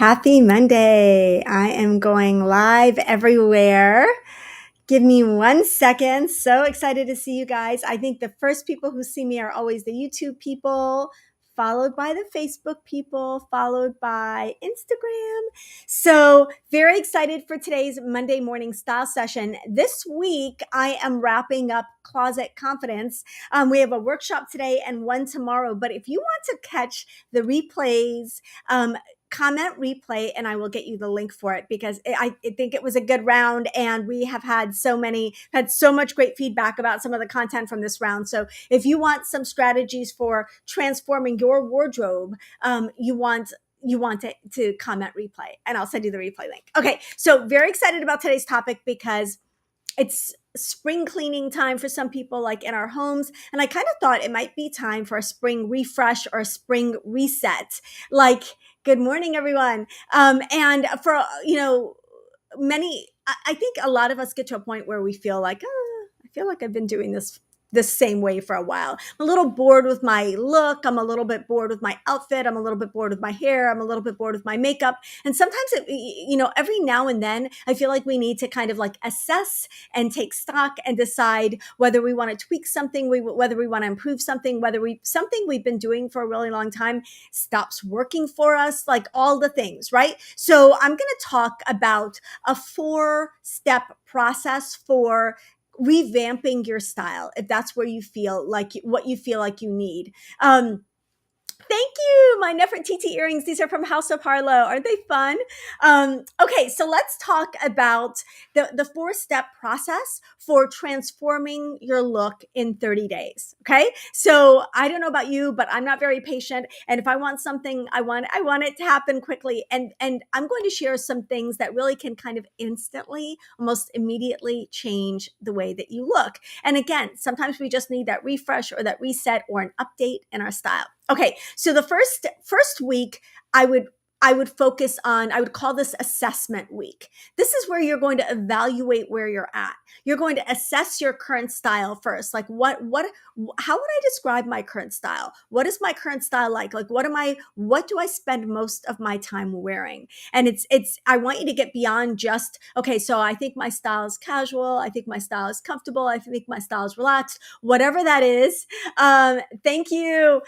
Happy Monday. I am going live everywhere. Give me 1 second. So excited to see you guys. I think the first people who see me are always the YouTube people, followed by the Facebook people, followed by Instagram. So, very excited for today's Monday morning style session. This week, I am wrapping up Closet Confidence. We have a workshop today and one tomorrow. But if you want to catch the replays, comment replay and I will get you the link for it because I think it was a good round and we have had so much great feedback about some of the content from this round. So if you want some strategies for transforming your wardrobe, you want to comment replay and I'll send you the replay link. Okay, so very excited about today's topic because it's spring cleaning time for some people, like in our homes. And I kind of thought it might be time for a spring refresh or a spring reset. Like, good morning, everyone. And for, I think a lot of us get to a point where we feel like, I feel like I've been doing this the same way for a while. I'm a little bored with my look. I'm a little bit bored with my outfit. I'm a little bit bored with my hair. I'm a little bit bored with my makeup. And sometimes, every now and then, I feel like we need to kind of like assess and take stock and decide whether we want to tweak something, whether we want to improve something, something we've been doing for a really long time stops working for us, like all the things, right? So I'm going to talk about a 4-step process for revamping your style if that's where you feel like what you feel like you need. Thank you, my Nefertiti earrings. These are from House of Harlow. Aren't they fun? Okay, so let's talk about the 4-step process for transforming your look in 30 days. Okay, so I don't know about you, but I'm not very patient. And if I want something, I want it to happen quickly. And I'm going to share some things that really can kind of instantly, almost immediately change the way that you look. And again, sometimes we just need that refresh or that reset or an update in our style. Okay, so the first week, I would focus on, I would call this assessment week. This is where you're going to evaluate where you're at. You're going to assess your current style first. Like how would I describe my current style? What is my current style like? Like what do I spend most of my time wearing? And I want you to get beyond just, okay, so I think my style is casual. I think my style is comfortable. I think my style is relaxed, whatever that is. Thank you.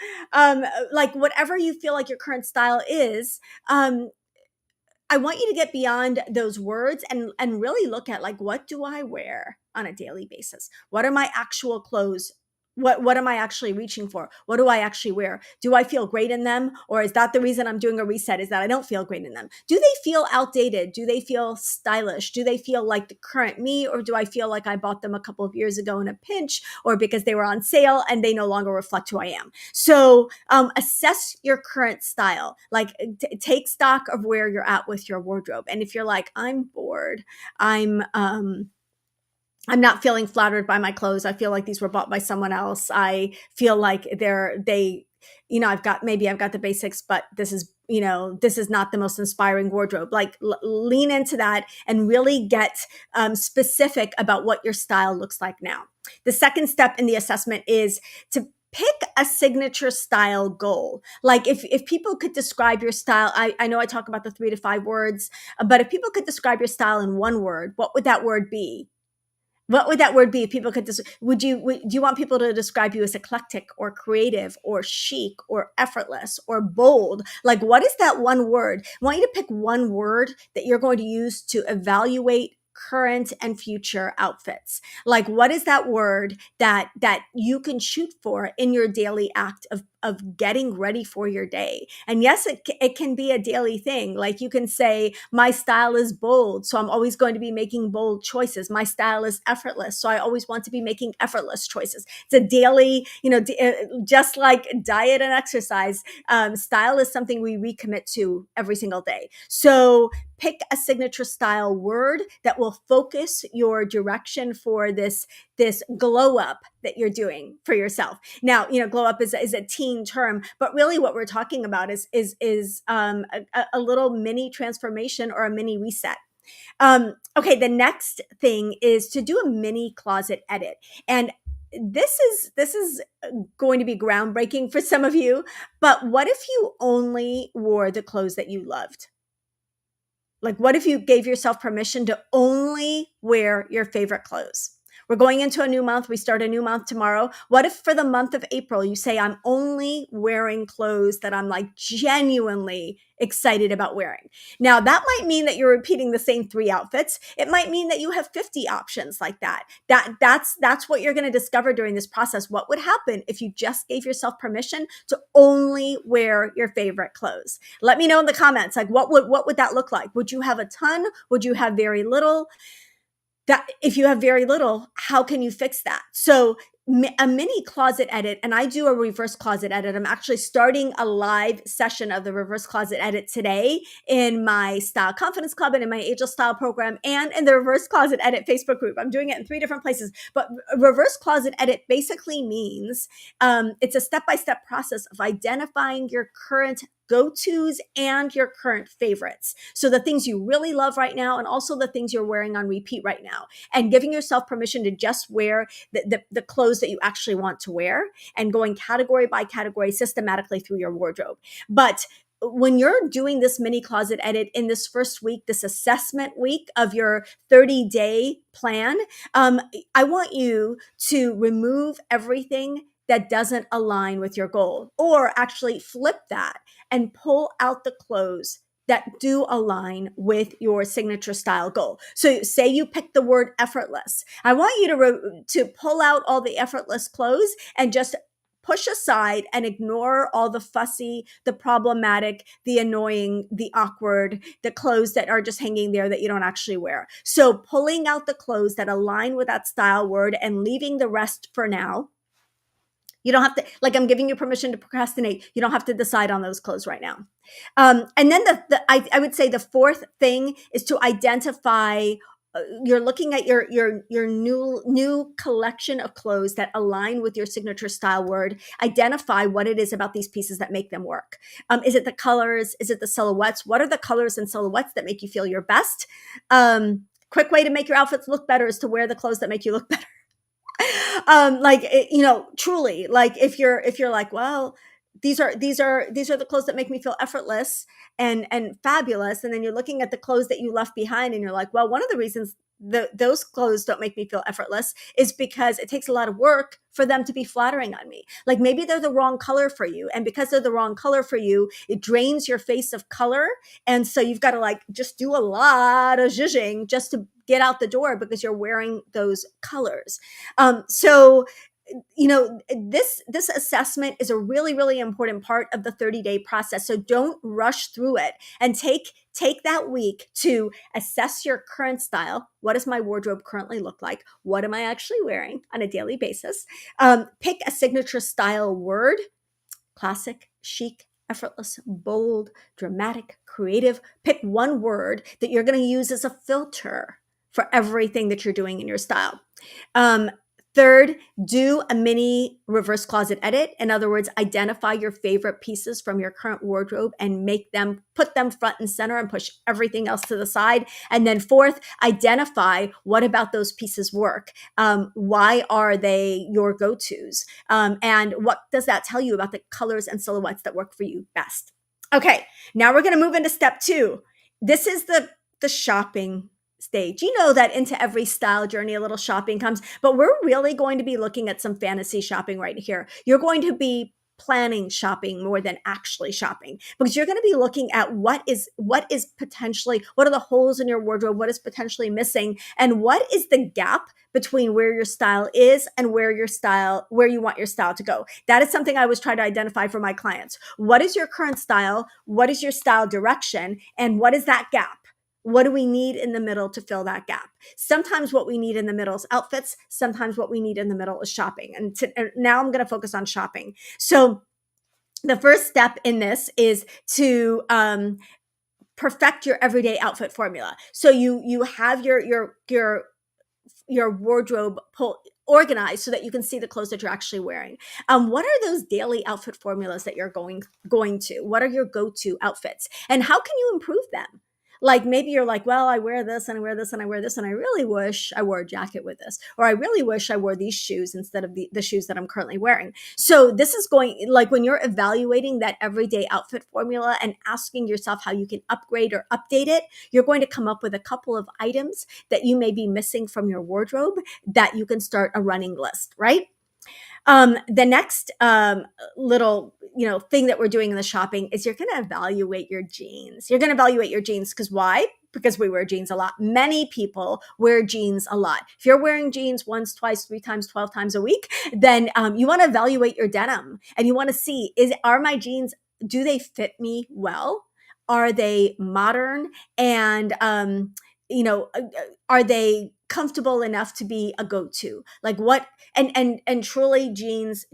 Like whatever you feel like your current style is, I want you to get beyond those words and really look at like, what do I wear on a daily basis? What are my actual clothes? What am I actually reaching for? What do I actually wear? Do I feel great in them? Or is that the reason I'm doing a reset, is that I don't feel great in them? Do they feel outdated? Do they feel stylish? Do they feel like the current me? Or do I feel like I bought them a couple of years ago in a pinch or because they were on sale and they no longer reflect who I am? So assess your current style. Like take stock of where you're at with your wardrobe. And if you're like, I'm bored, I'm not feeling flattered by my clothes. I feel like these were bought by someone else. I feel like I've got the basics, but this is not the most inspiring wardrobe. Like lean into that and really get specific about what your style looks like now. The second step in the assessment is to pick a signature style goal. Like if people could describe your style, I know I talk about the 3 to 5 words, but if people could describe your style in one word, what would that word be? What would that word be if people could do you want people to describe you as eclectic or creative or chic or effortless or bold? Like, what is that one word? I want you to pick one word that you're going to use to evaluate current and future outfits. Like, what is that word that you can shoot for in your daily act of getting ready for your day? And yes, it can be a daily thing. Like you can say, my style is bold, so I'm always going to be making bold choices. My style is effortless, so I always want to be making effortless choices. It's a daily, just like diet and exercise, style is something we recommit to every single day. So pick a signature style word that will focus your direction for this glow up that you're doing for yourself. Now, glow up is a teen term, but really what we're talking about is a little mini transformation or a mini reset. Okay, the next thing is to do a mini closet edit. And this is going to be groundbreaking for some of you, but what if you only wore the clothes that you loved? Like, what if you gave yourself permission to only wear your favorite clothes? We're going into a new month. We start a new month tomorrow. What if for the month of April, you say, I'm only wearing clothes that I'm like genuinely excited about wearing? Now, that might mean that you're repeating the same 3 outfits. It might mean that you have 50 options like that. That's what you're going to discover during this process. What would happen if you just gave yourself permission to only wear your favorite clothes? Let me know in the comments, like what would that look like? Would you have a ton? Would you have very little? That if you have very little, how can you fix that? So a mini closet edit, and I do a reverse closet edit. I'm actually starting a live session of the reverse closet edit today in my Style Confidence Club and in my Angel Style program and in the reverse closet edit Facebook group. I'm doing it in 3 different places, but reverse closet edit basically means it's a step-by-step process of identifying your current go-tos and your current favorites. So the things you really love right now, and also the things you're wearing on repeat right now, and giving yourself permission to just wear the clothes that you actually want to wear, and going category by category systematically through your wardrobe. But when you're doing this mini closet edit in this first week, this assessment week of your 30-day plan, I want you to remove everything that doesn't align with your goal, or actually flip that and pull out the clothes that do align with your signature style goal. So say you pick the word effortless. I want you to pull out all the effortless clothes and just push aside and ignore all the fussy, the problematic, the annoying, the awkward, the clothes that are just hanging there that you don't actually wear. So pulling out the clothes that align with that style word and leaving the rest for now. You don't have to, like, I'm giving you permission to procrastinate. You don't have to decide on those clothes right now. And then I would say the fourth thing is to identify. You're looking at your new collection of clothes that align with your signature style word. Identify what it is about these pieces that make them work. Is it the colors? Is it the silhouettes? What are the colors and silhouettes that make you feel your best? Quick way to make your outfits look better is to wear the clothes that make you look better. Truly, like if you're like, well, these are the clothes that make me feel effortless and fabulous, and then you're looking at the clothes that you left behind and you're like, well, one of the reasons those clothes don't make me feel effortless is because it takes a lot of work for them to be flattering on me. Like maybe they're the wrong color for you, and because they're the wrong color for you, it drains your face of color, and so you've got to like just do a lot of zhuzhing just to get out the door because you're wearing those colors. So this assessment is a really, really important part of the 30-day process. So don't rush through it, and take that week to assess your current style. What does my wardrobe currently look like? What am I actually wearing on a daily basis? Pick a signature style word: classic, chic, effortless, bold, dramatic, creative. Pick one word that you're going to use as a filter for everything that you're doing in your style. Third, do a mini reverse closet edit. In other words, identify your favorite pieces from your current wardrobe and put them front and center, and push everything else to the side. And then fourth, identify what about those pieces work. Why are they your go-tos? And what does that tell you about the colors and silhouettes that work for you best? Okay, now we're going to move into step 2. This is the shopping stage. You know that into every style journey, a little shopping comes, but we're really going to be looking at some fantasy shopping right here. You're going to be planning shopping more than actually shopping, because you're going to be looking at what are the holes in your wardrobe, what is potentially missing, and what is the gap between where your style is and where you want your style to go. That is something I always try to identify for my clients. What is your current style? What is your style direction? And what is that gap? What do we need in the middle to fill that gap? Sometimes what we need in the middle is outfits. Sometimes what we need in the middle is shopping. And now I'm going to focus on shopping. So the first step in this is to perfect your everyday outfit formula. So you have your wardrobe organized so that you can see the clothes that you're actually wearing. What are those daily outfit formulas that you're going to? What are your go-to outfits? And how can you improve them? Like maybe you're like, well, I wear this and I wear this and I wear this, and I really wish I wore a jacket with this, or I really wish I wore these shoes instead of the shoes that I'm currently wearing. So this is going, like when you're evaluating that everyday outfit formula and asking yourself how you can upgrade or update it, you're going to come up with a couple of items that you may be missing from your wardrobe that you can start a running list, right? The next little thing that we're doing in the shopping is you're going to evaluate your jeans. You're going to evaluate your jeans because why? Because we wear jeans a lot. Many people wear jeans a lot. If you're wearing jeans once, twice, 3 times, 12 times a week, then you want to evaluate your denim and you want to see, are my jeans, do they fit me well? Are they modern? And are they comfortable enough to be a go-to? Like what? And truly, jeans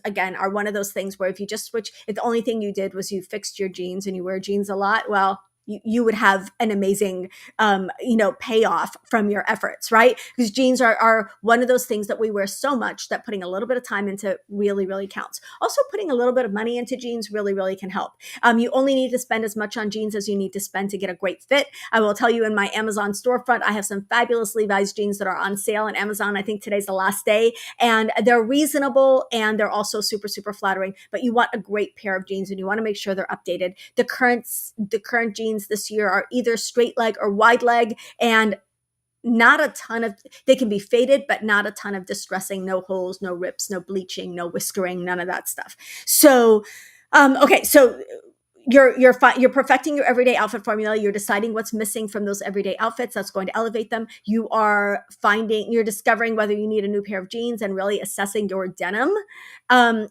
again are one of those things where if you just switch, if the only thing you did was you fixed your jeans and you wear jeans a lot, well, you would have an amazing payoff from your efforts, right? Because jeans are one of those things that we wear so much that putting a little bit of time into really, really counts. Also, putting a little bit of money into jeans really, really can help. You only need to spend as much on jeans as you need to spend to get a great fit. I will tell you, in my Amazon storefront, I have some fabulous Levi's jeans that are on sale on Amazon. I think today's the last day, and they're reasonable and they're also super, super flattering. But you want a great pair of jeans and you want to make sure they're updated. The current jeans this year are either straight leg or wide leg, and not a ton of, they can be faded, but not a ton of distressing, no holes, no rips, no bleaching, no whiskering, none of that stuff. So, okay. So you're perfecting your everyday outfit formula. You're deciding what's missing from those everyday outfits. That's going to elevate them. You're discovering whether you need a new pair of jeans and really assessing your denim.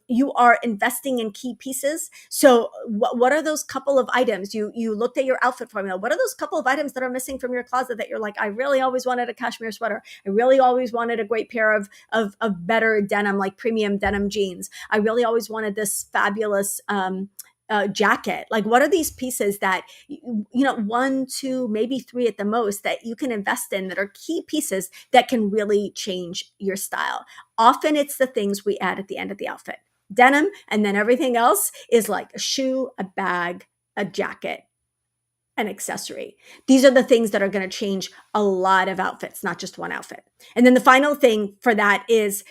You are investing in key pieces. So what are those couple of items? You looked at your outfit formula. What are those couple of items that are missing from your closet that you're like, I really always wanted a cashmere sweater. I really always wanted a great pair of better denim, like premium denim jeans. I really always wanted this fabulous, jacket. Like, what are these pieces that, 1, 2, maybe 3 at the most that you can invest in that are key pieces that can really change your style? Often it's the things we add at the end of the outfit. Denim, and then everything else is like a shoe, a bag, a jacket, an accessory. These are the things that are going to change a lot of outfits, not just one outfit. And then the final thing for that is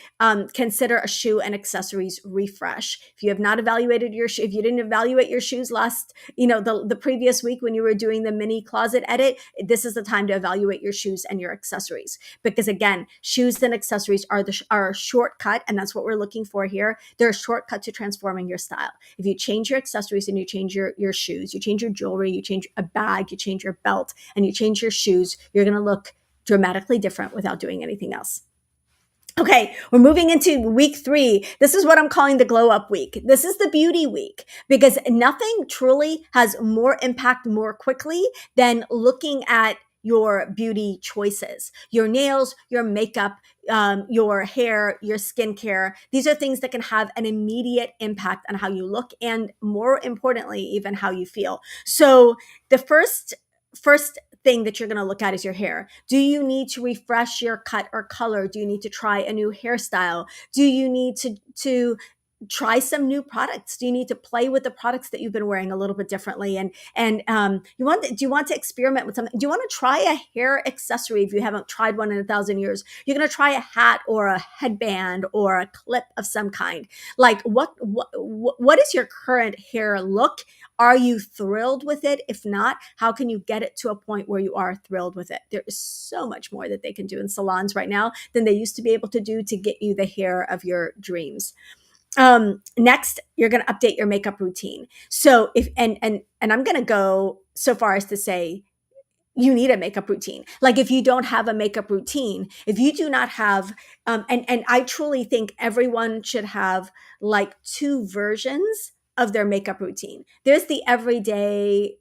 consider a shoe and accessories refresh. If you have not evaluated if you didn't evaluate your shoes last, the previous week when you were doing the mini closet edit, this is the time to evaluate your shoes and your accessories. Because again, shoes and accessories are a shortcut, and that's what we're looking for here. They're a shortcut to transforming your style. If you change your accessories and you change your shoes, you change your jewelry, you change a bag, you change your belt, and you change your shoes, you're going to look dramatically different without doing anything else. Okay, we're moving into week 3. This is what I'm calling the glow up week. This is the beauty week, because nothing truly has more impact more quickly than looking at your beauty choices, your nails, your makeup, your hair, your skincare. These are things that can have an immediate impact on how you look and, more importantly, even how you feel. So the first thing that you're going to look at is your hair. Do you need to refresh your cut or color? Do you need to try a new hairstyle? Do you need to try some new products? Do you need to play with the products that you've been wearing a little bit differently? And do you want to experiment with something? Do you want to try a hair accessory if you haven't tried one in 1,000 years? You're going to try a hat or a headband or a clip of some kind. Like what is your current hair look? Are you thrilled with it? If not, how can you get it to a point where you are thrilled with it? There is so much more that they can do in salons right now than they used to be able to do to get you the hair of your dreams. Next, you're going to update your makeup routine. So if, and I'm going to go so far as to say, you need a makeup routine. Like if you don't have a makeup routine, if you do not have, and I truly think everyone should have like 2 versions of their makeup routine. There's the everyday,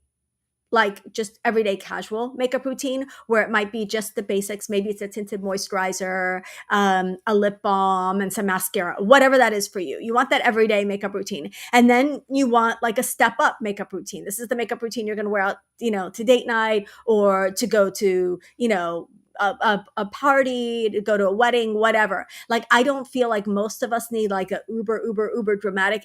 like just everyday casual makeup routine where it might be just the basics. Maybe it's a tinted moisturizer, a lip balm, and some mascara, whatever that is for you. You want that everyday makeup routine. And then you want like a step up makeup routine. This is the makeup routine you're going to wear out, to date night or to go to, a party, to go to a wedding, whatever. Like, I don't feel like most of us need like a uber dramatic,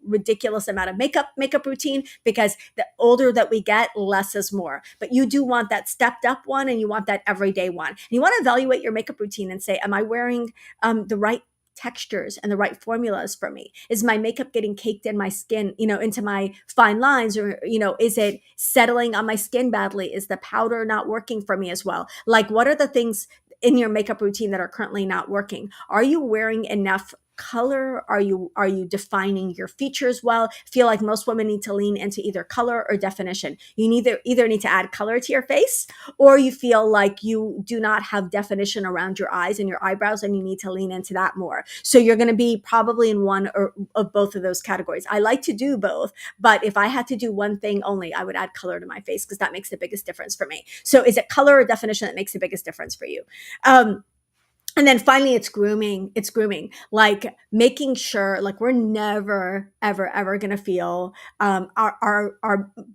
ridiculous amount of makeup routine, because the older that we get, less is more. But you do want that stepped up one, and you want that everyday one. And you want to evaluate your makeup routine and say, am I wearing the right textures and the right formulas for me? Is my makeup getting caked in my skin, into my fine lines, or, is it settling on my skin badly? Is the powder not working for me as well? Like, what are the things in your makeup routine that are currently not working? Are you wearing enough color? Are you defining your features well? Feel like most women need to lean into either color or definition. You either need to add color to your face, or you feel like you do not have definition around your eyes and your eyebrows, and you need to lean into that more. So you're going to be probably in one or of both of those categories. I like to do both, but if I had to do one thing only, I would add color to my face, because that makes the biggest difference for me. So is it color or definition that makes the biggest difference for you? And then finally, it's grooming. It's grooming, like making sure, like, we're never, ever going to feel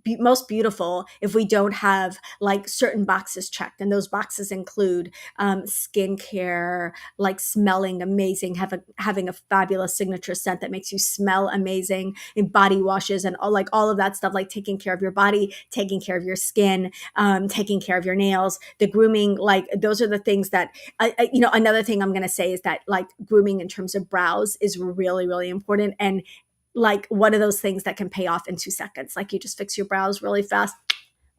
most beautiful if we don't have like certain boxes checked. And those boxes include skincare, like smelling amazing, having a fabulous signature scent that makes you smell amazing, and body washes, and all of that stuff, like taking care of your body, taking care of your skin, taking care of your nails, the grooming. Like, those are the things that another thing I'm going to say is that, like, grooming in terms of brows is really, really important. And like, one of those things that can pay off in 2 seconds. Like, you just fix your brows really fast.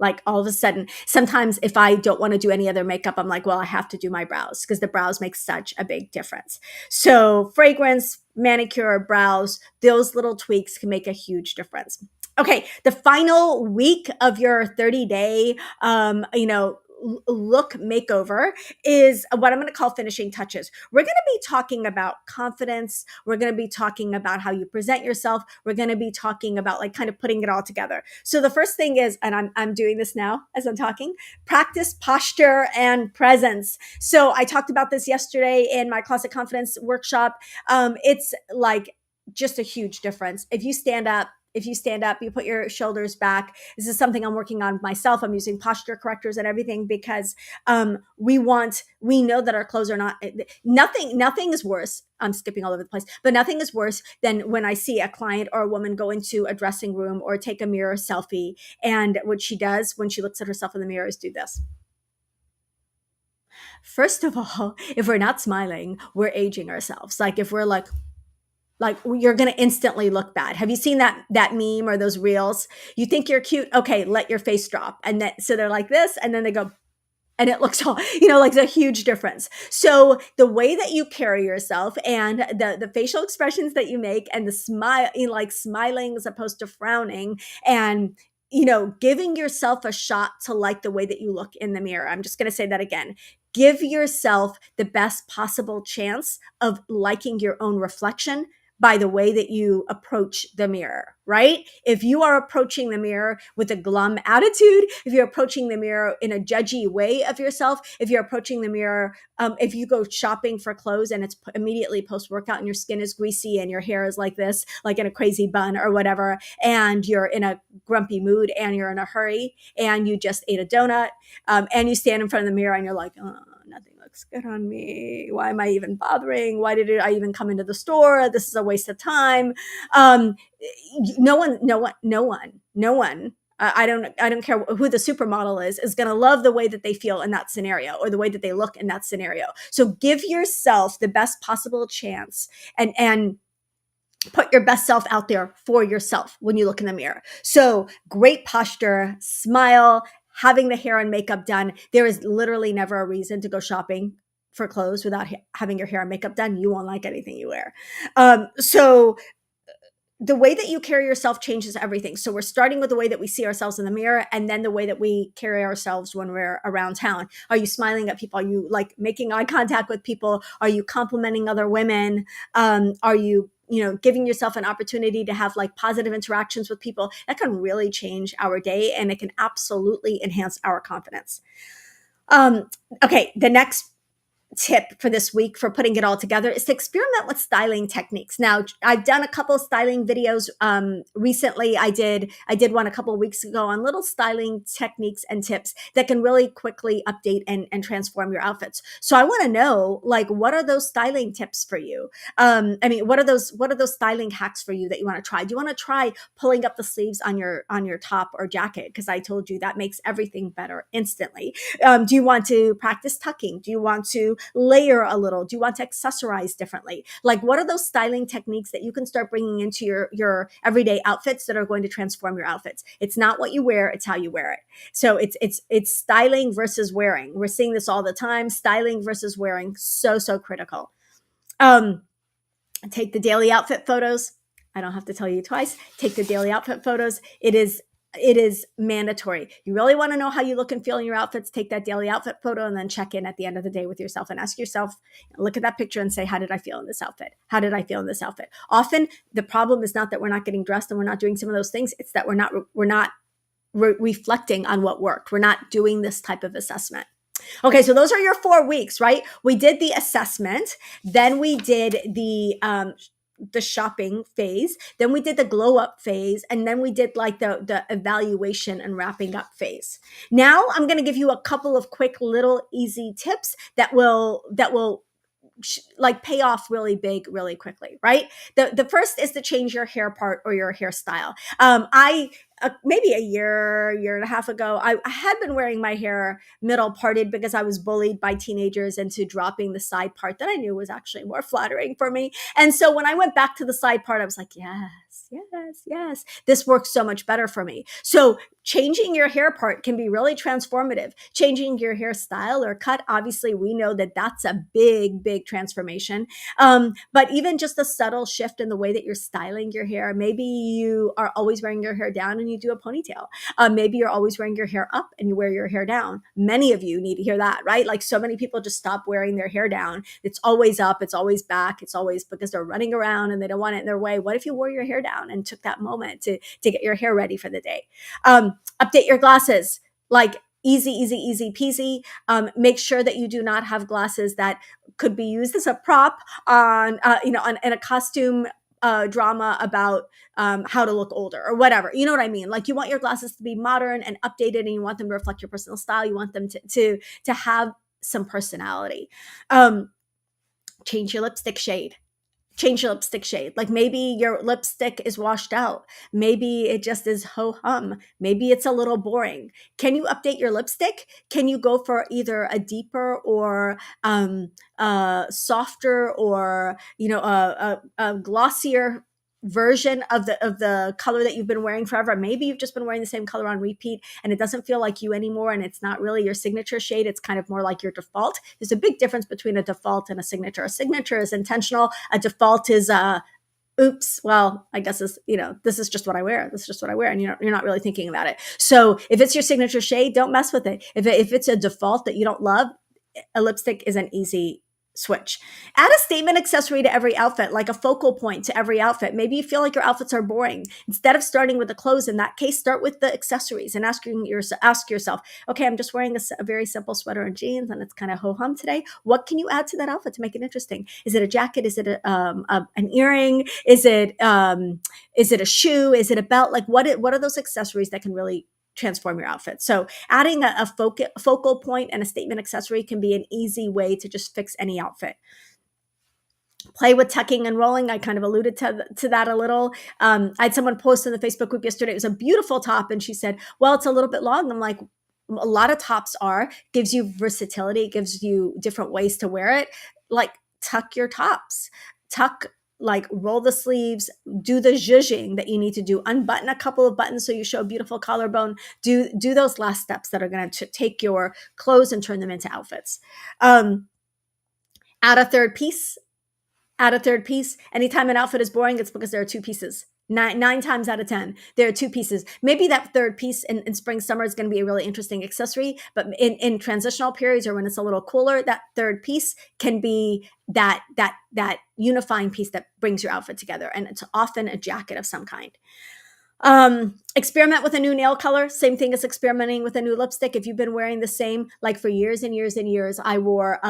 Like, all of a sudden, sometimes if I don't want to do any other makeup, I'm like, well, I have to do my brows, because the brows make such a big difference. So fragrance, manicure, brows, those little tweaks can make a huge difference. Okay, the final week of your 30-day, look makeover is what I'm going to call finishing touches. We're going to be talking about confidence. We're going to be talking about how you present yourself. We're going to be talking about, like, kind of putting it all together. So the first thing is, and I'm doing this now as I'm talking, practice posture and presence. So I talked about this yesterday in my Closet Confidence workshop. It's like just a huge difference. If you stand up, you put your shoulders back. This is something I'm working on myself. I'm using posture correctors and everything, because we know that our clothes are not, nothing is worse. I'm skipping all over the place, but nothing is worse than when I see a client or a woman go into a dressing room or take a mirror selfie. And what she does when she looks at herself in the mirror is do this. First of all, if we're not smiling, we're aging ourselves. Like, if we're like you're going to instantly look bad. Have you seen that meme or those reels? You think you're cute. Okay. Let your face drop. And then, so they're like this, and then they go, and it looks all, like a huge difference. So the way that you carry yourself, and the facial expressions that you make, and the smile, like smiling as opposed to frowning, and giving yourself a shot to like the way that you look in the mirror. I'm just going to say that again. Give yourself the best possible chance of liking your own reflection by the way that you approach the mirror, right? If you are approaching the mirror with a glum attitude, if you're approaching the mirror in a judgy way of yourself, if you're approaching the mirror, if you go shopping for clothes and it's immediately post-workout and your skin is greasy and your hair is like this, like in a crazy bun or whatever, and you're in a grumpy mood and you're in a hurry and you just ate a donut, and you stand in front of the mirror and you're like, oh, nothing looks good on me. Why am I even bothering? Why did I even come into the store? This is a waste of time. No one. I don't care who the supermodel is going to love the way that they feel in that scenario, or the way that they look in that scenario. So give yourself the best possible chance, and put your best self out there for yourself when you look in the mirror. So great posture, smile, having the hair and makeup done. There is literally never a reason to go shopping for clothes without having your hair and makeup done. You won't like anything you wear. So the way that you carry yourself changes everything. So we're starting with the way that we see ourselves in the mirror, and then the way that we carry ourselves when we're around town. Are you smiling at people? Are you like making eye contact with people? Are you complimenting other women? Are you giving yourself an opportunity to have like positive interactions with people? That can really change our day, and it can absolutely enhance our confidence. Okay, the next tip for this week for putting it all together is to experiment with styling techniques. Now, I've done a couple of styling videos recently. I did one a couple of weeks ago on little styling techniques and tips that can really quickly update and transform your outfits. So I want to know, like, what are those styling tips for you? I mean, what are those styling hacks for you that you want to try? Do you want to try pulling up the sleeves on your top or jacket? Because I told you that makes everything better instantly. Do you want to practice tucking? Do you want to layer a little? Do you want to accessorize differently? Like, what are those styling techniques that you can start bringing into your everyday outfits that are going to transform your outfits? It's not what you wear, it's how you wear it. So it's styling versus wearing. We're seeing this all the time. Styling versus wearing, so critical. Take the daily outfit photos. I don't have to tell you twice. Take the daily outfit photos. It is mandatory. You really want to know how you look and feel in your outfits, take that daily outfit photo and then check in at the end of the day with yourself and ask yourself, look at that picture and say, how did I feel in this outfit? How did I feel in this outfit? Often the problem is not that we're not getting dressed and we're not doing some of those things. It's that we're not reflecting on what worked. We're not doing this type of assessment. Okay, so those are your 4 weeks, right? We did the assessment, then we did the shopping phase, then we did the glow up phase, and then we did like the evaluation and wrapping up phase. Now I'm going to give you a couple of quick little easy tips that will like pay off really big really quickly, right? The first is to change your hair part or your hairstyle. I maybe a year and a half ago, I had been wearing my hair middle parted because I was bullied by teenagers into dropping the side part that I knew was actually more flattering for me. And so when I went back to the side part, I was like, yes, this works so much better for me. So changing your hair part can be really transformative. Changing your hairstyle or cut, obviously we know that that's a big transformation. But even just a subtle shift in the way that you're styling your hair, maybe you are always wearing your hair down and you do a ponytail. Maybe you're always wearing your hair up and you wear your hair down. Many of you need to hear that, right? Like so many people just stop wearing their hair down. It's always up, it's always back, it's always because they're running around and they don't want it in their way. What if you wore your hair down and took that moment to get your hair ready for the day? Update your glasses, like easy peasy. Make sure that you do not have glasses that could be used as a prop on in a costume drama about how to look older or whatever. You know what I mean? Like you want your glasses to be modern and updated, and you want them to reflect your personal style. You want them to have some personality. Change your lipstick shade. Like maybe your lipstick is washed out. Maybe it just is ho-hum. Maybe it's a little boring. Can you update your lipstick? Can you go for either a deeper or softer or a glossier version of the color that you've been wearing forever? Maybe you've just been wearing the same color on repeat and it doesn't feel like you anymore, and it's not really your signature shade. It's kind of more like your default. There's a big difference between a default and a signature. A signature is intentional. A default is oops, well, I guess this is just what I wear. This is just what I wear. And you're not really thinking about it. So if it's your signature shade, don't mess with it. If it's a default that you don't love, a lipstick is an easy switch. Add a statement accessory to every outfit, like a focal point to every outfit. Maybe you feel like your outfits are boring. Instead of starting with the clothes, in that case, start with the accessories and ask yourself, okay, I'm just wearing a very simple sweater and jeans and it's kind of ho-hum today. What can you add to that outfit to make it interesting? Is it a jacket? Is it an earring? Is it a shoe? Is it a belt? Like what are those accessories that can really transform your outfit? So adding a focal point and a statement accessory can be an easy way to just fix any outfit. Play with tucking and rolling. I kind of alluded to that a little. I had someone post in the Facebook group yesterday. It was a beautiful top. And she said, well, it's a little bit long. I'm like, a lot of tops gives you versatility, gives you different ways to wear it. Like tuck your tops, like roll the sleeves, do the zhuzhing that you need to do, unbutton a couple of buttons so you show a beautiful collarbone, do those last steps that are going to take your clothes and turn them into outfits. Add a third piece. Anytime an outfit is boring, it's because there are two pieces. Nine times out of 10, there are two pieces. Maybe that third piece in spring, summer is going to be a really interesting accessory, but in transitional periods or when it's a little cooler, that third piece can be that unifying piece that brings your outfit together. And it's often a jacket of some kind. Experiment with a new nail color. Same thing as experimenting with a new lipstick. If you've been wearing the same, like for years and years and years, I wore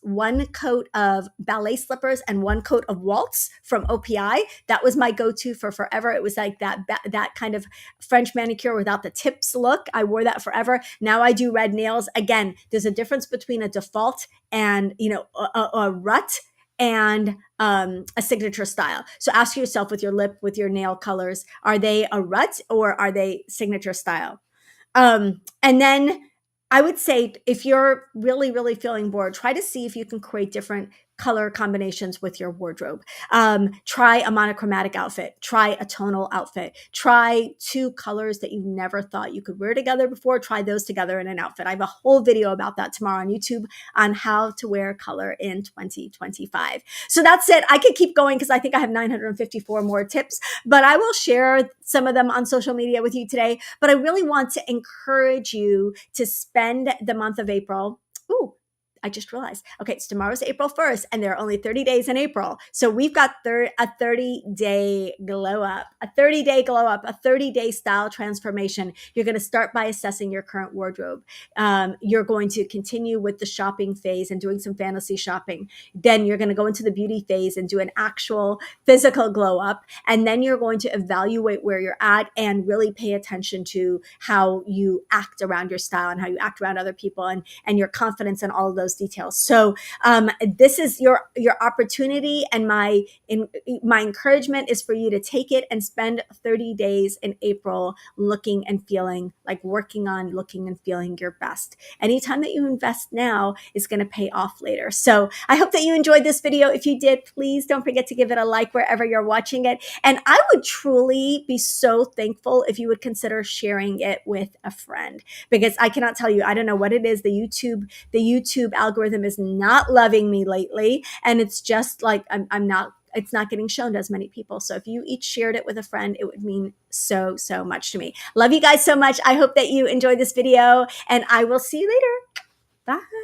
one coat of ballet slippers and one coat of Waltz from OPI. That was my go-to for forever. It was like that kind of French manicure without the tips look. I wore that forever. Now I do red nails. Again, there's a difference between a default and, you know, a rut and a signature style. So ask yourself with your lip, with your nail colors, are they a rut or are they signature style? And then I would say if you're really, really feeling bored, try to see if you can create different color combinations with your wardrobe. Try a monochromatic outfit, try a tonal outfit, try two colors that you never thought you could wear together before, try those together in an outfit. I have a whole video about that tomorrow on YouTube on how to wear color in 2025. So that's it. I could keep going because I think I have 954 more tips, but I will share some of them on social media with you today. But I really want to encourage you to spend the month of April. Ooh, I just realized. Okay, so tomorrow's April 1st, and there are only 30 days in April. So we've got a 30-day glow up, a 30-day glow up, a 30-day style transformation. You're going to start by assessing your current wardrobe. You're going to continue with the shopping phase and doing some fantasy shopping. Then you're going to go into the beauty phase and do an actual physical glow up. And then you're going to evaluate where you're at and really pay attention to how you act around your style and how you act around other people and your confidence and all of those details. So this is your opportunity, and my encouragement is for you to take it and spend 30 days in April looking and feeling like working on looking and feeling your best. Anytime that you invest now is going to pay off later. So I hope that you enjoyed this video. If you did, please don't forget to give it a like wherever you're watching it. And I would truly be so thankful if you would consider sharing it with a friend, because I cannot tell you, I don't know what it is. The YouTube algorithm is not loving me lately. And it's just like, it's not getting shown to as many people. So if you each shared it with a friend, it would mean so, so much to me. Love you guys so much. I hope that you enjoyed this video, and I will see you later. Bye.